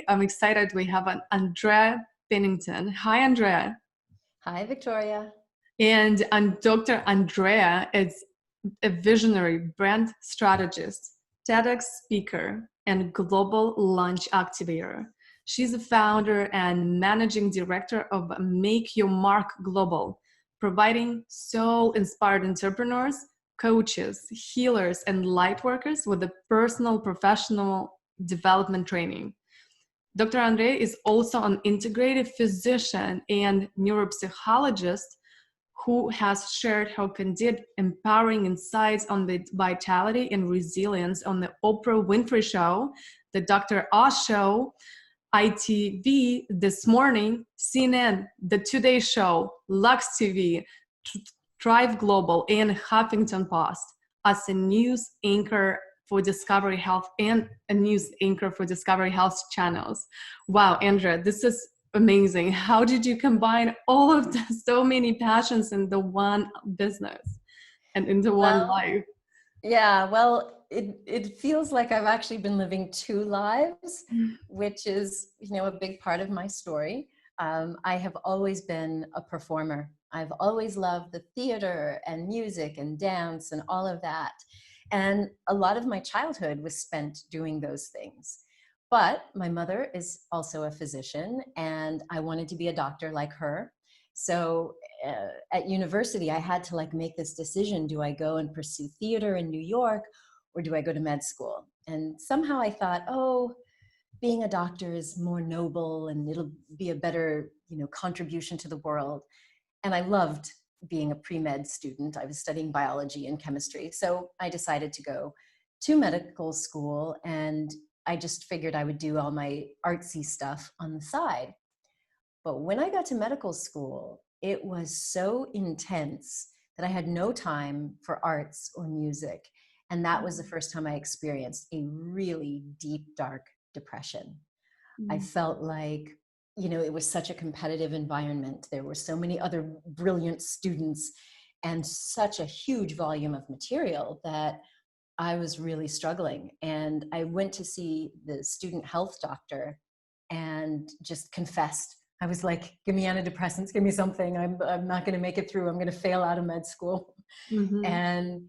I'm excited. We have an Andrea Pennington. Hi, Andrea. Hi, Viktoriia. And Dr. Andrea is a visionary brand strategist, TEDx speaker, and global launch activator. She's the founder and managing director of Make Your Mark Global, providing soul-inspired entrepreneurs, coaches, healers, and lightworkers with a personal professional development training. Dr. Andrea is also an integrative physician and neuropsychologist who has shared her candid, empowering insights on the vitality and resilience on the Oprah Winfrey Show, the Dr. Oz Show, ITV This Morning, CNN, The Today Show, Lux TV, Thrive Global, and Huffington Post as a news anchor for Discovery Health and a news anchor for Discovery Health channels. Wow, Andrea, this is amazing. How did you combine all of so many passions in the one business and into one life? Yeah, well, it feels like I've actually been living two lives, which is, a big part of my story. I have always been a performer. I've always loved the theater and music and dance and all of that. And a lot of my childhood was spent doing those things. But my mother is also a physician, and I wanted to be a doctor like her. So at university, I had to make this decision. Do I go and pursue theater in New York, or do I go to med school? And somehow I thought, oh, being a doctor is more noble and it'll be a better, contribution to the world. And I loved being a pre-med student. I was studying biology and chemistry. So I decided to go to medical school, and I just figured I would do all my artsy stuff on the side. But when I got to medical school, it was so intense that I had no time for arts or music. And that was the first time I experienced a really deep, dark depression. I felt like, it was such a competitive environment. There were so many other brilliant students and such a huge volume of material that I was really struggling. And I went to see the student health doctor and just confessed. I was like, give me antidepressants, give me something. I'm not going to make it through. I'm going to fail out of med school. Mm-hmm. And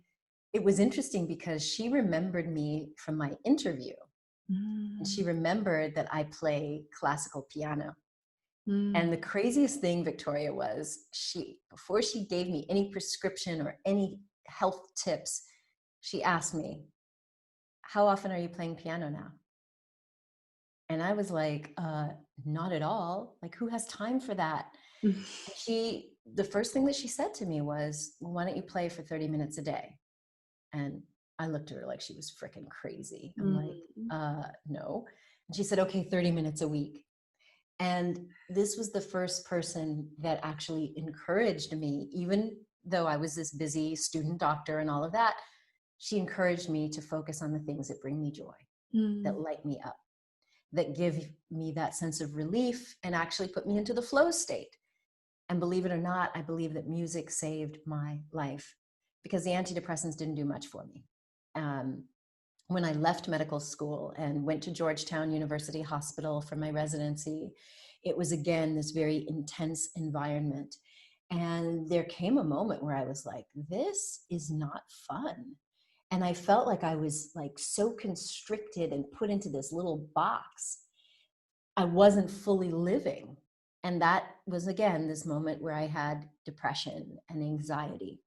it was interesting because she remembered me from my interview. And she remembered that I play classical piano. And the craziest thing, Viktoriia, was before she gave me any prescription or any health tips, she asked me, how often are you playing piano now? And I was like, not at all. Like, who has time for that? The first thing that she said to me was, well, why don't you play for 30 minutes a day? And I looked at her like she was freaking crazy. I'm like, no. And she said, okay, 30 minutes a week. And this was the first person that actually encouraged me, even though I was this busy student doctor and all of that. She encouraged me to focus on the things that bring me joy, that light me up, that give me that sense of relief and actually put me into the flow state. And believe it or not, I believe that music saved my life because the antidepressants didn't do much for me. When I left medical school and went to Georgetown University Hospital for my residency, it was again this very intense environment. And there came a moment where I was like, this is not fun. And I felt like I was so constricted and put into this little box. I wasn't fully living. And that was, again, this moment where I had depression and anxiety.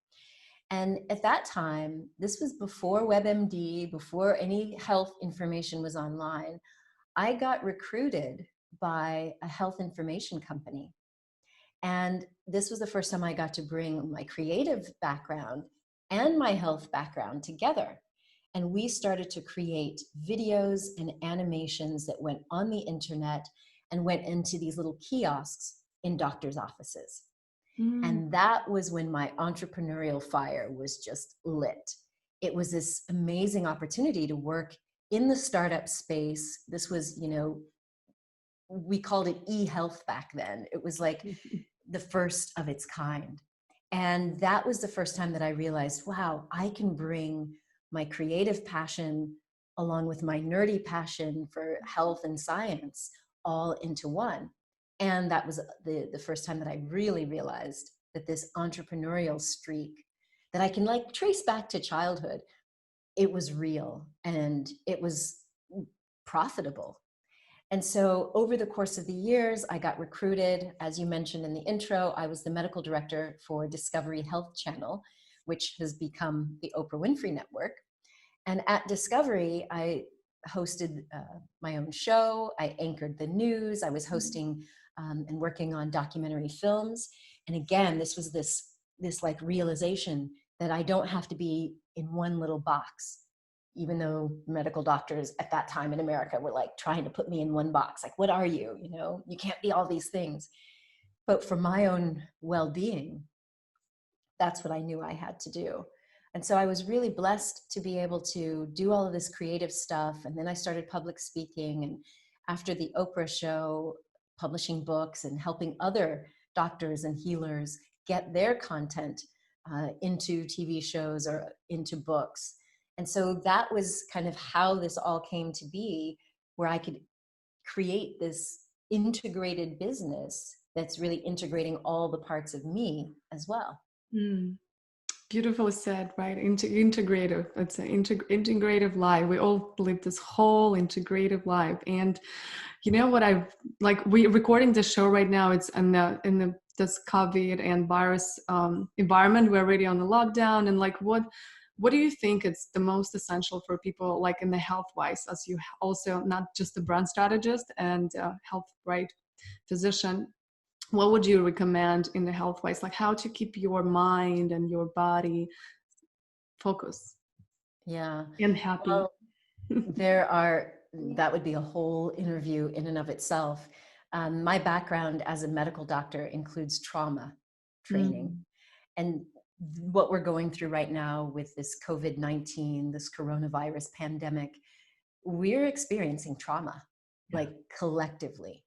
And at that time, this was before WebMD, before any health information was online, I got recruited by a health information company. And this was the first time I got to bring my creative background and my health background together. And we started to create videos and animations that went on the internet and went into these little kiosks in doctors' offices. And that was when my entrepreneurial fire was just lit. It was this amazing opportunity to work in the startup space. This was, we called it e-health back then. It was like the first of its kind. And that was the first time that I realized, wow, I can bring my creative passion along with my nerdy passion for health and science all into one. And that was the first time that I really realized that this entrepreneurial streak that I can like trace back to childhood, it was real and it was profitable. And so over the course of the years, I got recruited. As you mentioned in the intro, I was the medical director for Discovery Health Channel, which has become the Oprah Winfrey Network. And at Discovery, I hosted my own show. I anchored the news. I was hosting and working on documentary films. And again, this was this like realization that I don't have to be in one little box, even though medical doctors at that time in America were like trying to put me in one box. Like, what are you? You know, you can't be all these things. But for my own well-being, that's what I knew I had to do. And so I was really blessed to be able to do all of this creative stuff. And then I started public speaking. And after the Oprah show, publishing books and helping other doctors and healers get their content into TV shows or into books. And so that was kind of how this all came to be, where I could create this integrated business that's really integrating all the parts of me as well. Mm. Beautifully said, right? Integrative. It's an integrative life. We all live this whole integrative life. And you know what I've like, we're recording the show right now. It's in this COVID and virus environment. We're already on the lockdown. And like, what do you think is the most essential for people, like in the health wise, as you also not just a brand strategist and health, right, physician? What would you recommend in the health wise, like how to keep your mind and your body focused? Yeah. And happy? Well, that would be a whole interview in and of itself. My background as a medical doctor includes trauma training. And what we're going through right now with this COVID-19, this coronavirus pandemic, we're experiencing trauma, like collectively.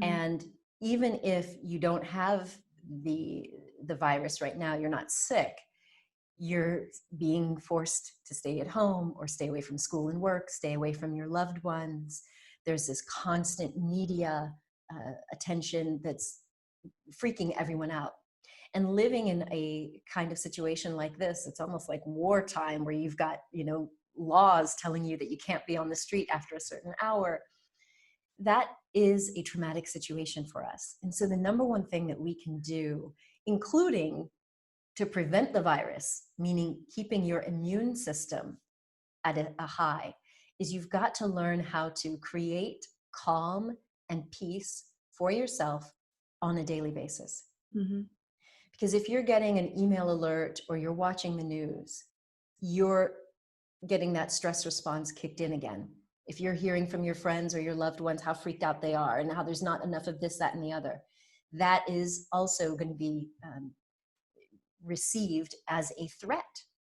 And even if you don't have the virus right now, you're not sick, you're being forced to stay at home or stay away from school and work, stay away from your loved ones. There's this constant media attention that's freaking everyone out. And living in a kind of situation like this, it's almost like wartime, where you've got, laws telling you that you can't be on the street after a certain hour. That is a traumatic situation for us. And so the number one thing that we can do, including to prevent the virus, meaning keeping your immune system at a high, is you've got to learn how to create calm and peace for yourself on a daily basis. Because if you're getting an email alert or you're watching the news, you're getting that stress response kicked in again. If you're hearing from your friends or your loved ones how freaked out they are and how there's not enough of this, that, and the other, that is also going to be received as a threat.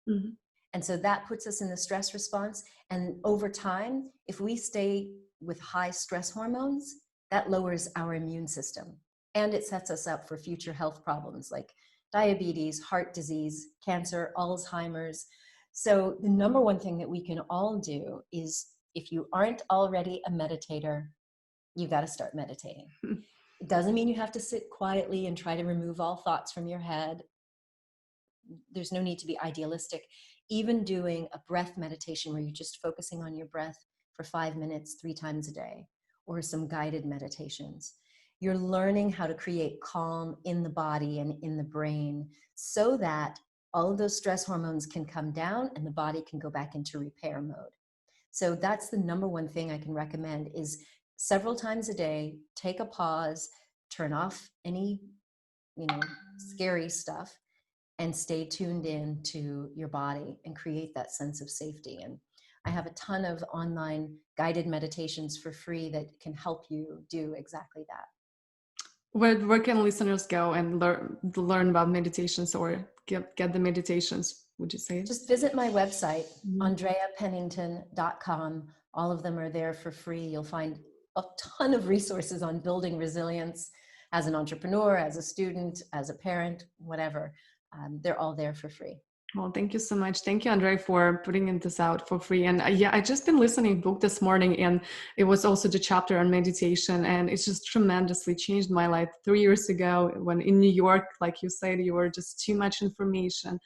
And so that puts us in the stress response. And over time, if we stay with high stress hormones, that lowers our immune system. And it sets us up for future health problems like diabetes, heart disease, cancer, Alzheimer's. So the number one thing that we can all do is, if you aren't already a meditator, you got to start meditating. It doesn't mean you have to sit quietly and try to remove all thoughts from your head. There's no need to be idealistic. Even doing a breath meditation where you're just focusing on your breath for 5 minutes, 3 times a day, or some guided meditations. You're learning how to create calm in the body and in the brain so that all of those stress hormones can come down and the body can go back into repair mode. So that's the number one thing I can recommend, is several times a day, take a pause, turn off any, scary stuff, and stay tuned in to your body and create that sense of safety. And I have a ton of online guided meditations for free that can help you do exactly that. Where can listeners go and learn about meditations or get the meditations, would you say? Just visit my website, andreapennington.com. All of them are there for free. You'll find a ton of resources on building resilience as an entrepreneur, as a student, as a parent, whatever. They're all there for free. Well, thank you so much. Thank you, Andrea, for putting this out for free. And yeah, I just been listening to a book this morning, and it was also the chapter on meditation, and it's just tremendously changed my life 3 years ago when in New York, like you said, you were just too much information,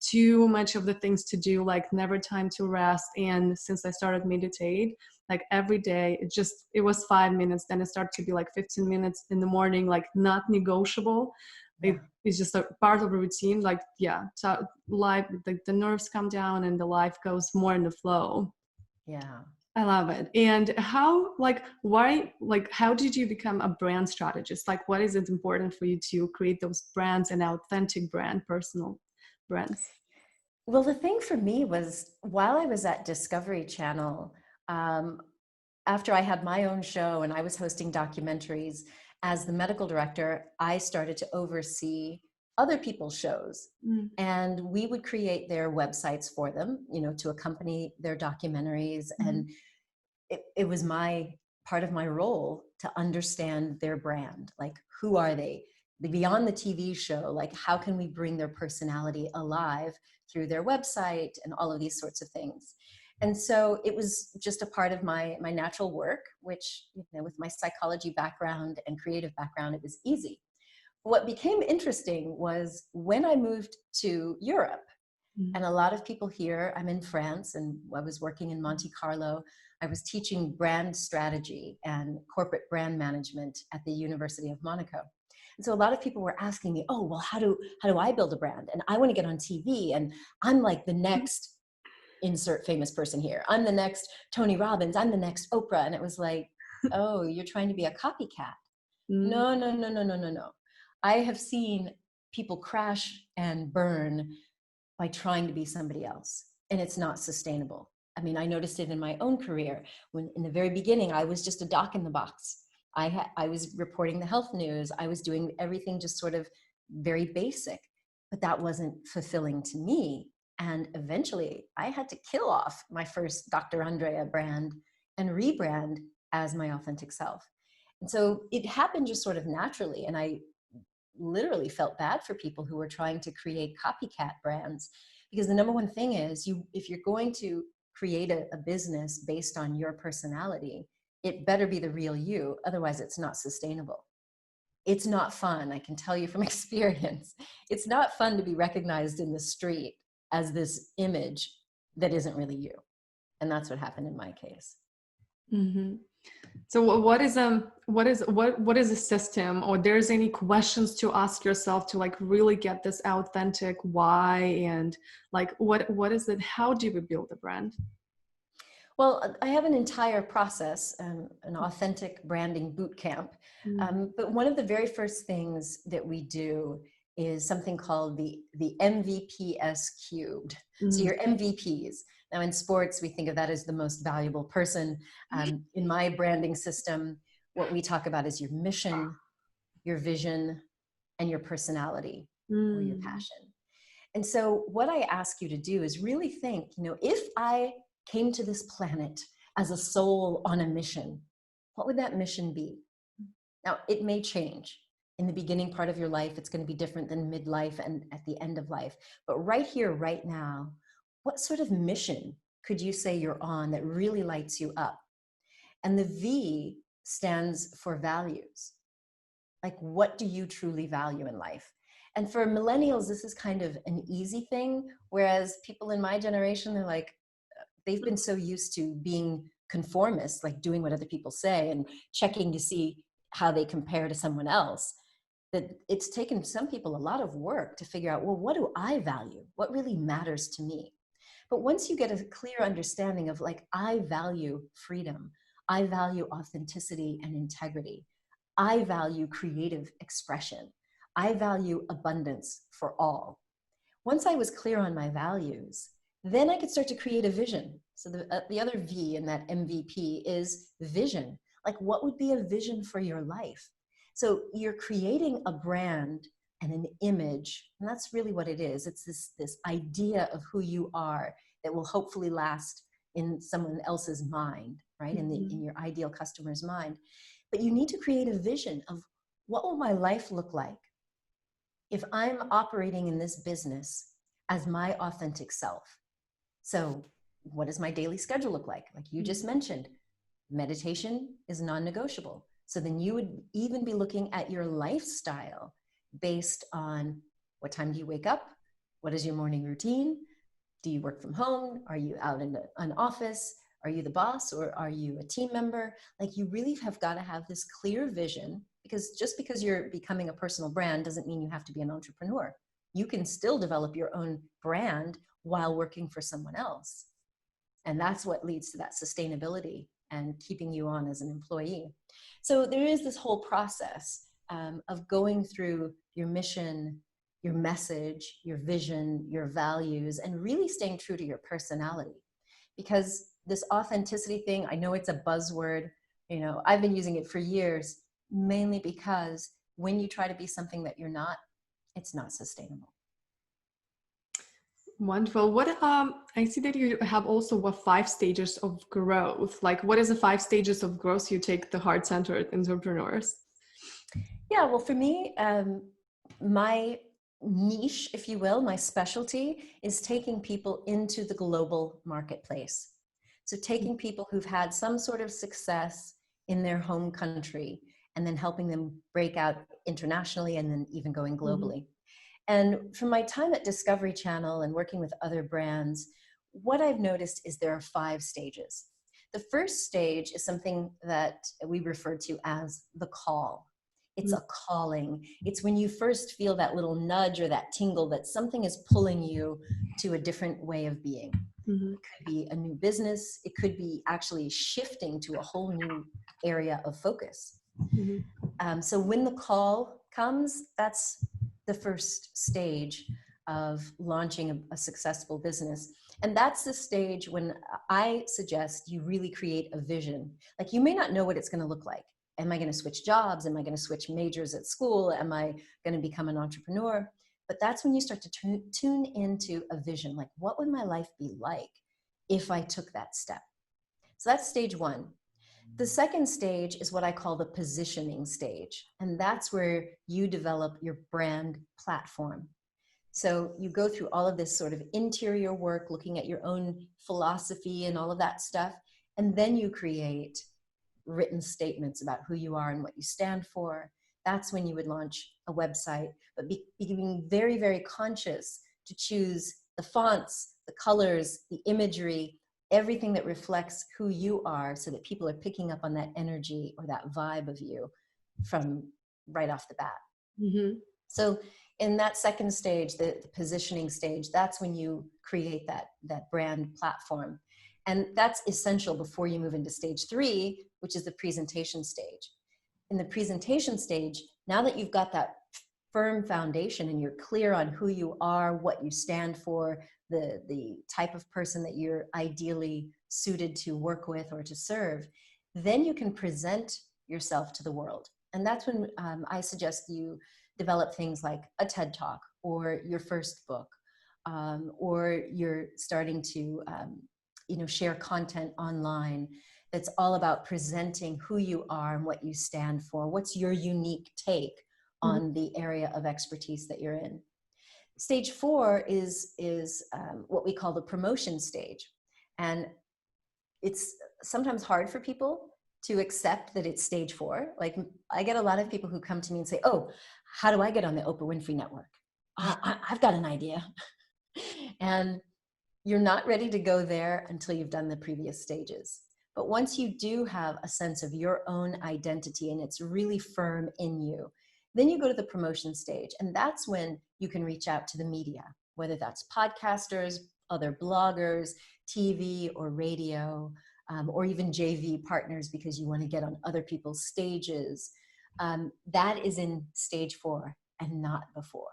too much of the things to do, like never time to rest. And since I started meditate, like every day, it was 5 minutes, then it started to be like 15 minutes in the morning, like not negotiable. Yeah. It's just a part of a routine. Like, yeah, so life, the nerves come down and the life goes more in the flow. Yeah. I love it. And how did you become a brand strategist? Like, what is it important for you to create those brands and authentic brand, personal brands? Well, the thing for me was while I was at Discovery Channel, after I had my own show and I was hosting documentaries, as the medical director, I started to oversee other people's shows. And we would create their websites for them, to accompany their documentaries. And it was part of my role to understand their brand. Like, who are they? Beyond the TV show, like, how can we bring their personality alive through their website and all of these sorts of things? And so it was just a part of my natural work, which, with my psychology background and creative background, it was easy. What became interesting was when I moved to Europe, and a lot of people here, I'm in France and I was working in Monte Carlo. I was teaching brand strategy and corporate brand management at the University of Monaco. And so a lot of people were asking me, oh, well, how do I build a brand? And I want to get on TV, and I'm like the next insert famous person here. I'm the next Tony Robbins. I'm the next Oprah. And it was like, oh, you're trying to be a copycat. No, no, no, no, no, no, no. I have seen people crash and burn by trying to be somebody else, and it's not sustainable. I mean, I noticed it in my own career when in the very beginning, I was just a doc in the box. I was reporting the health news. I was doing everything just sort of very basic, but that wasn't fulfilling to me. And eventually I had to kill off my first Dr. Andrea brand and rebrand as my authentic self. And so it happened just sort of naturally. And I literally felt bad for people who were trying to create copycat brands, because the number one thing is, if you're going to create a business based on your personality, it better be the real you. Otherwise, it's not sustainable. It's not fun. I can tell you from experience, it's not fun to be recognized in the street as this image that isn't really you. And that's what happened in my case. Mm-hmm. So what is a system, or there's any questions to ask yourself to like really get this authentic why, and like what is it? How do we build a brand? Well, I have an entire process, an authentic branding boot camp. But one of the very first things that we do is something called the MVPs cubed. So your MVPs. Now in sports, we think of that as the most valuable person. In my branding system, what we talk about is your mission, your vision, and your personality or your passion. And so what I ask you to do is really think, if I came to this planet as a soul on a mission, what would that mission be? Now, it may change. In the beginning part of your life, it's going to be different than midlife and at the end of life. But right here, right now, what sort of mission could you say you're on that really lights you up? And the V stands for values. Like, what do you truly value in life? And for millennials, this is kind of an easy thing. Whereas people in my generation, they're like, they've been so used to being conformists, like doing what other people say and checking to see how they compare to someone else, that it's taken some people a lot of work to figure out, well, what do I value? What really matters to me? But once you get a clear understanding of like, I value freedom, I value authenticity and integrity, I value creative expression, I value abundance for all. Once I was clear on my values, then I could start to create a vision. So the other V in that MVP is vision. Like, what would be a vision for your life? So you're creating a brand and an image, and that's really what it is. It's this idea of who you are that will hopefully last in someone else's mind, right? In your ideal customer's mind. But you need to create a vision of, what will my life look like if I'm operating in this business as my authentic self. So what does my daily schedule look like? Like you just mentioned, meditation is non-negotiable. So then you would even be looking at your lifestyle based on what time do you wake up? What is your morning routine? Do you work from home? Are you out in an office? Are you the boss or are you a team member? Like you really have got to have this clear vision, because just because you're becoming a personal brand doesn't mean you have to be an entrepreneur. You can still develop your own brand while working for someone else. And that's what leads to that sustainability and keeping you on as an employee. So there is this whole process of going through your mission, your message, your vision, your values, and really staying true to your personality. Because this authenticity thing, I know it's a buzzword, you know, I've been using it for years, mainly because when you try to be something that you're not, it's not sustainable. Wonderful. What I see that you have also 5 stages of growth. Like, what is the 5 stages of growth you take the heart-centered entrepreneurs? Yeah, well, for me, my niche, if you will, my specialty is taking people into the global marketplace. So taking people who've had some sort of success in their home country and then helping them break out internationally and then even going globally. And from my time at Discovery Channel and working with other brands, what I've noticed is there are 5 stages. The first stage is something that we refer to as the call. It's a calling. It's when you first feel that little nudge or that tingle that something is pulling you to a different way of being. It could be a new business. It could be actually shifting to a whole new area of focus. So when the call comes, that's the first stage of launching a successful business. And that's the stage when I suggest you really create a vision. Like you may not know what it's going to look like. Am I going to switch jobs? Am I going to switch majors at school? Am I going to become an entrepreneur? But that's when you start to tune into a vision. Like, what would my life be like if I took that step? So that's stage 1. The second stage is what I call the positioning stage. And that's where you develop your brand platform. So you go through all of this sort of interior work, looking at your own philosophy and all of that stuff. And then you create written statements about who you are and what you stand for. That's when you would launch a website, but being very, very conscious to choose the fonts, the colors, the imagery, everything that reflects who you are so that people are picking up on that energy or that vibe of you from right off the bat. So in that second stage, the positioning stage, that's when you create that brand platform. And that's essential before you move into stage 3, which is the presentation stage. In the presentation stage, now that you've got that firm foundation and you're clear on who you are, what you stand for, the type of person that you're ideally suited to work with or to serve, then you can present yourself to the world. And that's when I suggest you develop things like a TED Talk or your first book, or you're starting to share content online that's all about presenting who you are and what you stand for. What's your unique take on the area of expertise that you're in? Stage 4 is what we call the promotion stage. And it's sometimes hard for people to accept that it's stage 4. Like I get a lot of people who come to me and say, oh, how do I get on the Oprah Winfrey Network? I've got an idea. And you're not ready to go there until you've done the previous stages. But once you do have a sense of your own identity and it's really firm in you, then you go to the promotion stage. And that's when you can reach out to the media, whether that's podcasters, other bloggers, TV or radio, or even JV partners because you want to get on other people's stages. That is in stage 4 and not before.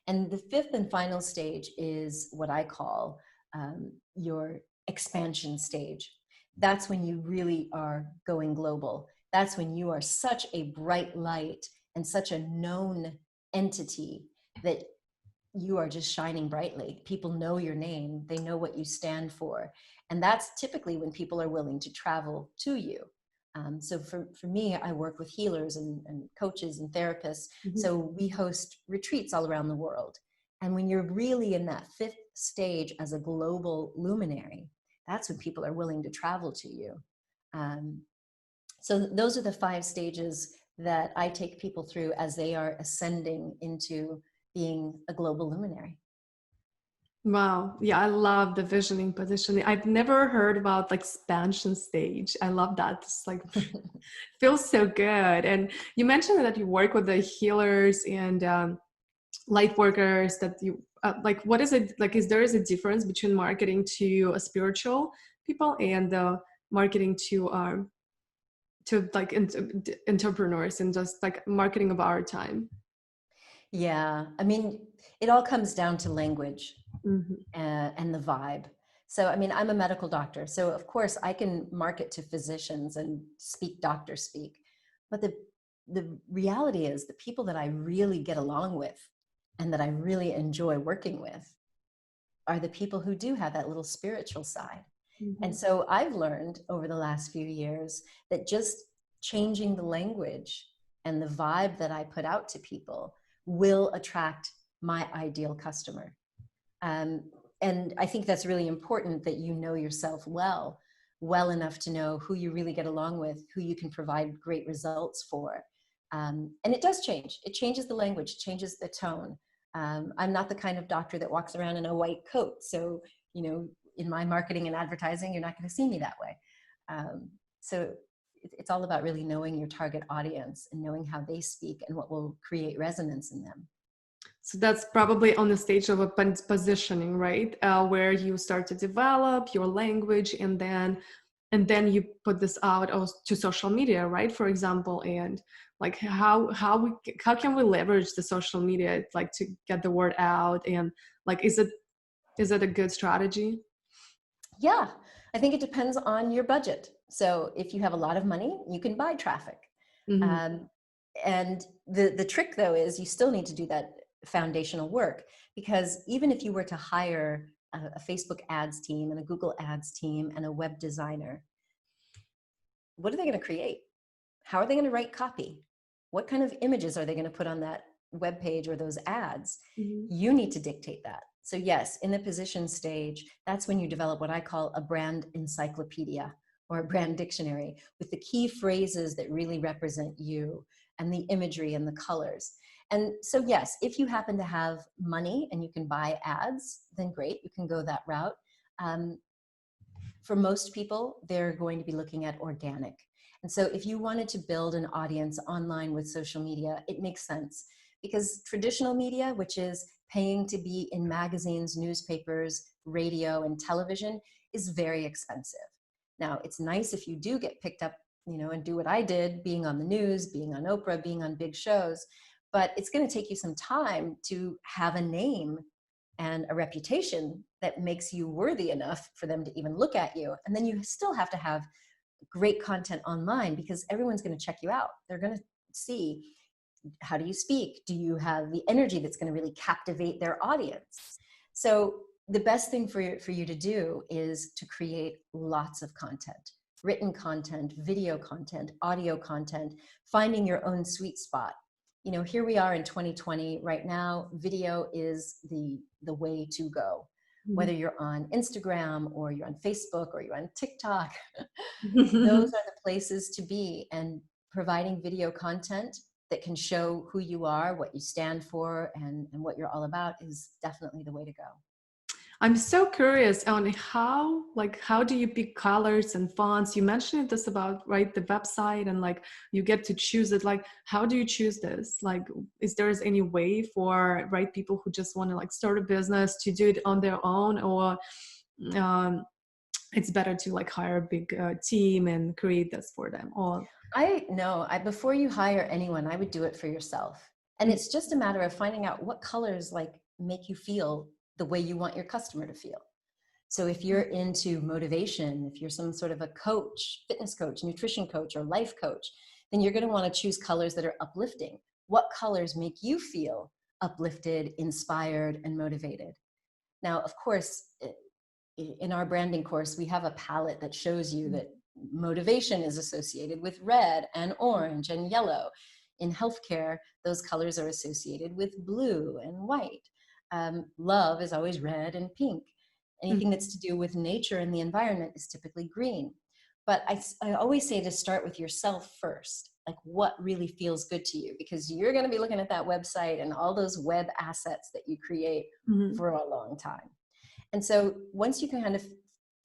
And the 5th and final stage is what I call your expansion stage. That's when you really are going global. That's when you are such a bright light and such a known entity that you are just shining brightly. People know your name. They know what you stand for. And that's typically when people are willing to travel to you. So for me, I work with healers and coaches and therapists. So we host retreats all around the world. And when you're really in that fifth stage as a global luminary, that's when people are willing to travel to you. So those are the 5 stages that I take people through as they are ascending into being a global luminary. Wow. Yeah, I love the visioning positioning. I've never heard about like expansion stage. I love that. It's like feels so good. And you mentioned that you work with the healers and light workers that you like. What is it like? Is there a difference between marketing to a spiritual people and marketing to like entrepreneurs and just like marketing of our time? Yeah, I mean, it all comes down to language. Mm-hmm. And the vibe. So, I mean, I'm a medical doctor, so of course I can market to physicians and speak doctor speak. But the reality is the people that I really get along with and that I really enjoy working with are the people who do have that little spiritual side. Mm-hmm. And so I've learned over the last few years that just changing the language and the vibe that I put out to people will attract my ideal customer. And I think that's really important, that you know yourself well enough to know who you really get along with, who you can provide great results for. And it does change. It changes the language, changes the tone. I'm not the kind of doctor that walks around in a white coat. So, you know, in my marketing and advertising, you're not going to see me that way. So it's all about really knowing your target audience and knowing how they speak and what will create resonance in them. So that's probably on the stage of a positioning, right? Where you start to develop your language and then you put this out to social media, right? For example, and like how can we leverage the social media like to get the word out, and like is it a good strategy? Yeah, I think it depends on your budget. So if you have a lot of money, you can buy traffic. Mm-hmm. And the trick though is you still need to do that foundational work, because even if you were to hire a Facebook ads team and a Google ads team and a web designer, what are they going to create? How are they going to write copy? What kind of images are they going to put on that web page or those ads? Mm-hmm. You need to dictate that. So yes, in the position stage, that's when you develop what I call a brand encyclopedia or a brand dictionary with the key phrases that really represent you and the imagery and the colors. And so yes, if you happen to have money and you can buy ads, then great, you can go that route. For most people, they're going to be looking at organic. And so if you wanted to build an audience online with social media, it makes sense, because traditional media, which is paying to be in magazines, newspapers, radio, and television, is very expensive. Now, it's nice if you do get picked up, you know, and do what I did, being on the news, being on Oprah, being on big shows, but it's going to take you some time to have a name and a reputation that makes you worthy enough for them to even look at you. And then you still have to have great content online, because everyone's going to check you out. They're going to see, how do you speak? Do you have the energy that's going to really captivate their audience? So the best thing for you to do is to create lots of content, written content, video content, audio content, finding your own sweet spot. You know, here we are in 2020 right now, video is the way to go. Mm-hmm. Whether you're on Instagram or you're on Facebook or you're on TikTok, those are the places to be. And providing video content that can show who you are, what you stand for, and what you're all about is definitely the way to go. I'm so curious on how do you pick colors and fonts? You mentioned this about, right, the website, and like you get to choose it. Like, how do you choose this? Like, is there any way for, right, people who just want to like start a business to do it on their own, or it's better to like hire a big team and create this for them? Or before you hire anyone, I would do it for yourself. And it's just a matter of finding out what colors like make you feel the way you want your customer to feel. So if you're into motivation, if you're some sort of a coach, fitness coach, nutrition coach, or life coach, then you're going to want to choose colors that are uplifting. What colors make you feel uplifted, inspired, and motivated? Now, of course, in our branding course, we have a palette that shows you that motivation is associated with red and orange and yellow. In healthcare, those colors are associated with blue and white. Love is always red and pink. Anything that's to do with nature and the environment is typically green. But I always say to start with yourself first, like what really feels good to you, because you're going to be looking at that website and all those web assets that you create for a long time. And so once you can kind of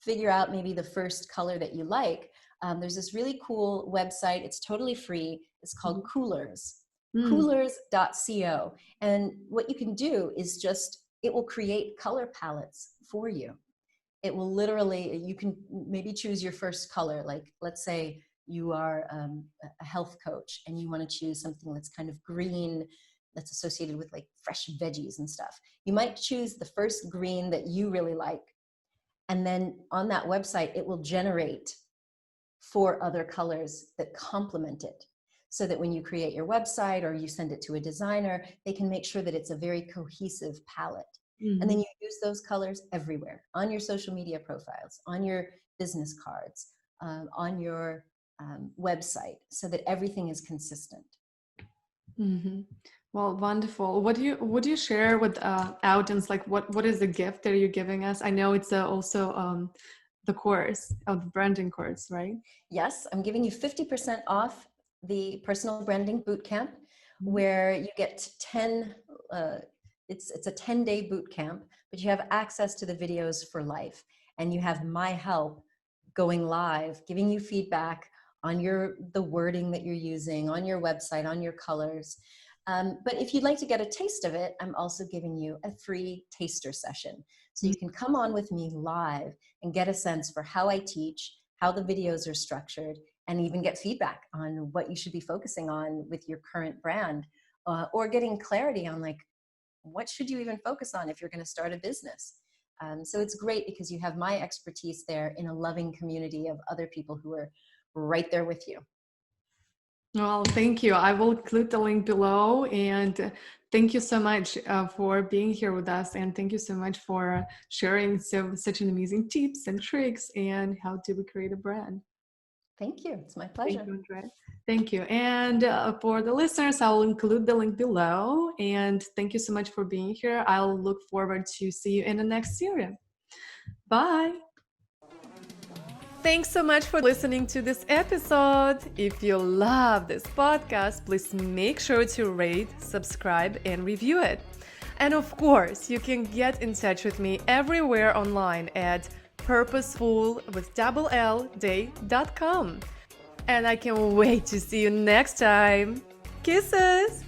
figure out maybe the first color that you like, there's this really cool website. It's totally free. It's called Coolers, coolers.co. And what you can do is it will create color palettes for you. It will literally, you can maybe choose your first color. Like, let's say you are a health coach and you want to choose something that's kind of green, that's associated with like fresh veggies and stuff. You might choose the first green that you really like. And then on that website, it will generate 4 other colors that complement it, so that when you create your website or you send it to a designer, they can make sure that it's a very cohesive palette. And then you use those colors everywhere, on your social media profiles, on your business cards, on your website, so that everything is consistent. Well, wonderful. What do you share with audience? Like, what is the gift that you're giving us? I know it's also the course of the branding course, right? Yes, I'm giving you 50% off the personal branding bootcamp, where you get 10. It's a 10-day boot camp, but you have access to the videos for life, and you have my help going live, giving you feedback on the wording that you're using, on your website, on your colors. But if you'd like to get a taste of it, I'm also giving you a free taster session. So you can come on with me live and get a sense for how I teach, how the videos are structured, and even get feedback on what you should be focusing on with your current brand, or getting clarity on like, what should you even focus on if you're going to start a business? So it's great because you have my expertise there in a loving community of other people who are right there with you. Well, thank you. I will include the link below, and thank you so much for being here with us, and thank you so much for sharing such an amazing tips and tricks and how do we create a brand. Thank you. It's my pleasure. Thank you, Andrea. Thank you. And for the listeners, I will include the link below. And thank you so much for being here. I'll look forward to see you in the next series. Bye. Thanks so much for listening to this episode. If you love this podcast, please make sure to rate, subscribe, and review it. And of course, you can get in touch with me everywhere online at purposefulwithday.com. And I can't wait to see you next time. Kisses!